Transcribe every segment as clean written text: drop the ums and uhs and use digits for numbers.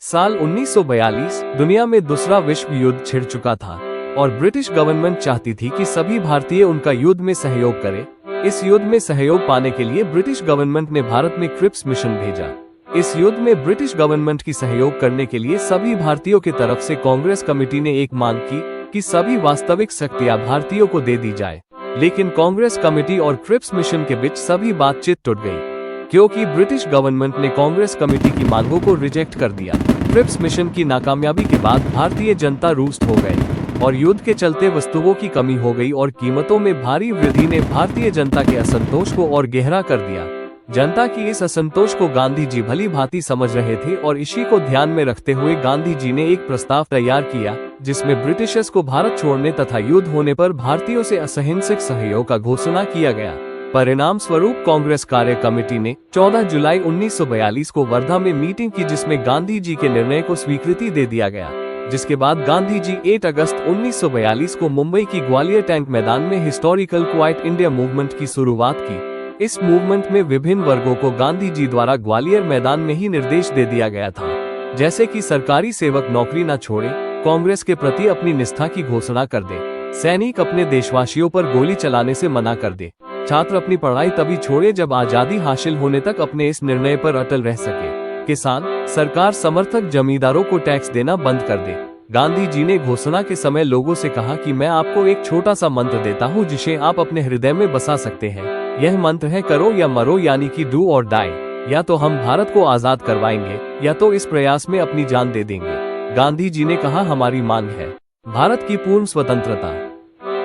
साल 1942 दुनिया में दूसरा विश्व युद्ध छिड़ चुका था और ब्रिटिश गवर्नमेंट चाहती थी कि सभी भारतीय उनका युद्ध में सहयोग करें। इस युद्ध में सहयोग पाने के लिए ब्रिटिश गवर्नमेंट ने भारत में क्रिप्स मिशन भेजा। इस युद्ध में ब्रिटिश गवर्नमेंट की सहयोग करने के लिए सभी भारतीयों की तरफ से कांग्रेस कमेटी ने एक मांग की कि सभी वास्तविक शक्तियां भारतीयों को दे दी जाए, लेकिन कांग्रेस कमेटी और क्रिप्स मिशन के बीच सभी बातचीत टूट गई क्योंकि ब्रिटिश गवर्नमेंट ने कांग्रेस कमेटी की मांगों को रिजेक्ट कर दिया। क्रिप्स मिशन की नाकामयाबी के बाद भारतीय जनता रुष्ट हो गए और युद्ध के चलते वस्तुओं की कमी हो गई और कीमतों में भारी वृद्धि ने भारतीय जनता के असंतोष को और गहरा कर दिया। जनता की इस असंतोष को गांधी जी भली भांति समझ रहे थे और इसी को ध्यान में रखते हुए गांधी जी ने एक प्रस्ताव तैयार किया जिसमें ब्रिटिशर्स को भारत छोड़ने तथा युद्ध होने पर भारतीयों से असहिंसक सहयोग का घोषणा किया गया। परिणाम स्वरूप कांग्रेस कार्य कमेटी ने 14 जुलाई 1942 को वर्धा में मीटिंग की जिसमें गांधी जी के निर्णय को स्वीकृति दे दिया गया, जिसके बाद गांधी जी 8 अगस्त 1942 को मुंबई की ग्वालियर टैंक मैदान में हिस्टोरिकल क्वाइट इंडिया मूवमेंट की शुरुआत की। इस मूवमेंट में विभिन्न वर्गों को गांधी जी द्वारा ग्वालियर मैदान में ही निर्देश दे दिया गया था, जैसे कि सरकारी सेवक नौकरी न छोड़े, कांग्रेस के प्रति अपनी निष्ठा की घोषणा कर दे, सैनिक अपने देशवासियों पर गोली चलाने से मना कर दे, छात्र अपनी पढ़ाई तभी छोड़े जब आजादी हासिल होने तक अपने इस निर्णय पर अटल रह सके, किसान, सरकार समर्थक जमींदारों को टैक्स देना बंद कर दे। गांधी जी ने घोषणा के समय लोगों से कहा कि मैं आपको एक छोटा सा मंत्र देता हूं जिसे आप अपने हृदय में बसा सकते हैं। यह मंत्र है करो या मरो, यानी कि डू और डाई। या तो हम भारत को आजाद करवाएंगे या तो इस प्रयास में अपनी जान दे देंगे। गांधी जी ने कहा हमारी मांग है भारत की पूर्ण स्वतंत्रता।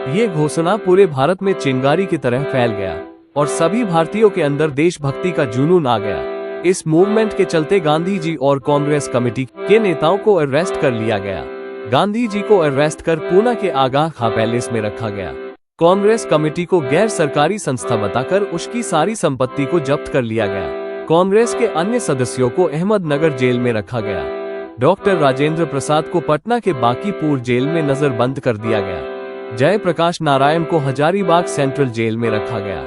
ये घोषणा पूरे भारत में चिंगारी की तरह फैल गया और सभी भारतीयों के अंदर देशभक्ति का जुनून आ गया। इस मूवमेंट के चलते गांधी जी और कांग्रेस कमेटी के नेताओं को अरेस्ट कर लिया गया। गांधी जी को अरेस्ट कर पूना के आगा खां पैलेस में रखा गया। कांग्रेस कमेटी को गैर सरकारी संस्था बताकर उसकी सारी संपत्ति को जब्त कर लिया गया। कांग्रेस के अन्य सदस्यों को अहमदनगर जेल में रखा गया। डॉक्टर राजेंद्र प्रसाद को पटना के बांकीपुर जेल में नजरबंद कर दिया गया। जयप्रकाश नारायण को हजारीबाग सेंट्रल जेल में रखा गया,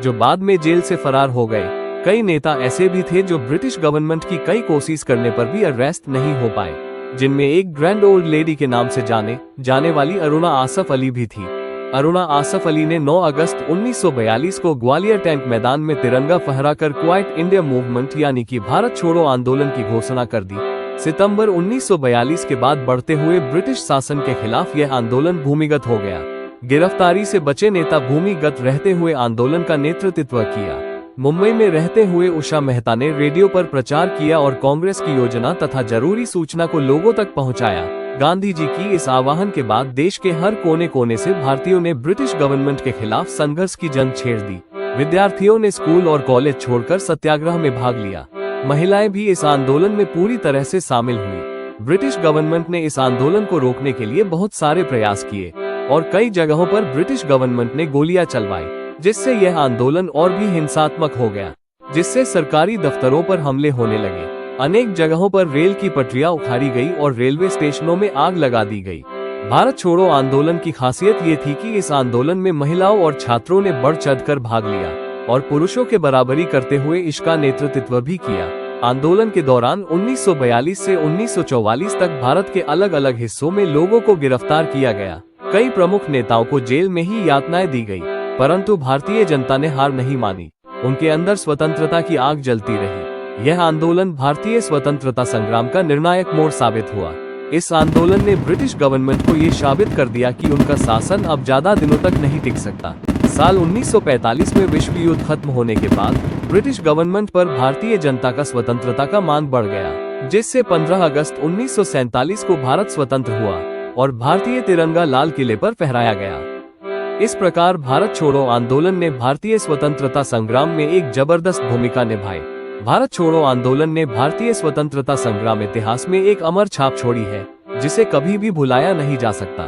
जो बाद में जेल से फरार हो गए। कई नेता ऐसे भी थे जो ब्रिटिश गवर्नमेंट की कई कोशिश करने पर भी अरेस्ट नहीं हो पाए, जिनमें एक ग्रैंड ओल्ड लेडी के नाम से जाने वाली अरुणा आसफ अली भी थी। अरुणा आसफ अली ने 9 अगस्त 1942 को ग्वालियर टैंक मैदान में तिरंगा फहराकर क्वाइट इंडिया मूवमेंट यानी कि भारत छोड़ो आंदोलन की घोषणा कर दी। सितंबर 1942 के बाद बढ़ते हुए ब्रिटिश शासन के खिलाफ यह आंदोलन भूमिगत हो गया। गिरफ्तारी से बचे नेता भूमिगत रहते हुए आंदोलन का नेतृत्व किया। मुंबई में रहते हुए उषा मेहता ने रेडियो पर प्रचार किया और कांग्रेस की योजना तथा जरूरी सूचना को लोगों तक पहुंचाया। गांधी जी की इस आह्वान के बाद देश के हर कोने कोने से भारतीयों ने ब्रिटिश गवर्नमेंट के खिलाफ संघर्ष की जंग छेड़ दी। विद्यार्थियों ने स्कूल और कॉलेज छोड़कर सत्याग्रह में भाग लिया। महिलाएं भी इस आंदोलन में पूरी तरह से शामिल हुई। ब्रिटिश गवर्नमेंट ने इस आंदोलन को रोकने के लिए बहुत सारे प्रयास किए और कई जगहों पर ब्रिटिश गवर्नमेंट ने गोलियां चलवाई, जिससे यह आंदोलन और भी हिंसात्मक हो गया, जिससे सरकारी दफ्तरों पर हमले होने लगे। अनेक जगहों पर रेल की पटरियां उखाड़ी गई और रेलवे स्टेशनों में आग लगा दी गई। भारत छोड़ो आंदोलन की खासियत ये थी कि इस आंदोलन में महिलाओं और छात्रों ने बढ़ चढ़कर भाग लिया और पुरुषों के बराबरी करते हुए इसका नेतृत्व भी किया। आंदोलन के दौरान 1942 से 1944 तक भारत के अलग अलग हिस्सों में लोगों को गिरफ्तार किया गया। कई प्रमुख नेताओं को जेल में ही यातनाएं दी गई, परंतु भारतीय जनता ने हार नहीं मानी। उनके अंदर स्वतंत्रता की आग जलती रही। यह आंदोलन भारतीय स्वतंत्रता संग्राम का निर्णायक मोड़ साबित हुआ। इस आंदोलन ने ब्रिटिश गवर्नमेंट को ये साबित कर दिया कि उनका शासन अब ज्यादा दिनों तक नहीं टिक सकता। साल 1945 में विश्व युद्ध खत्म होने के बाद ब्रिटिश गवर्नमेंट पर भारतीय जनता का स्वतंत्रता का मान बढ़ गया, जिससे 15 अगस्त 1947 को भारत स्वतंत्र हुआ और भारतीय तिरंगा लाल किले पर फहराया गया। इस प्रकार भारत छोड़ो आंदोलन ने भारतीय स्वतंत्रता संग्राम में एक जबरदस्त भूमिका निभाई। भारत छोड़ो आंदोलन ने भारतीय स्वतंत्रता संग्राम इतिहास में एक अमर छाप छोड़ी है, जिसे कभी भी भुलाया नहीं जा सकता।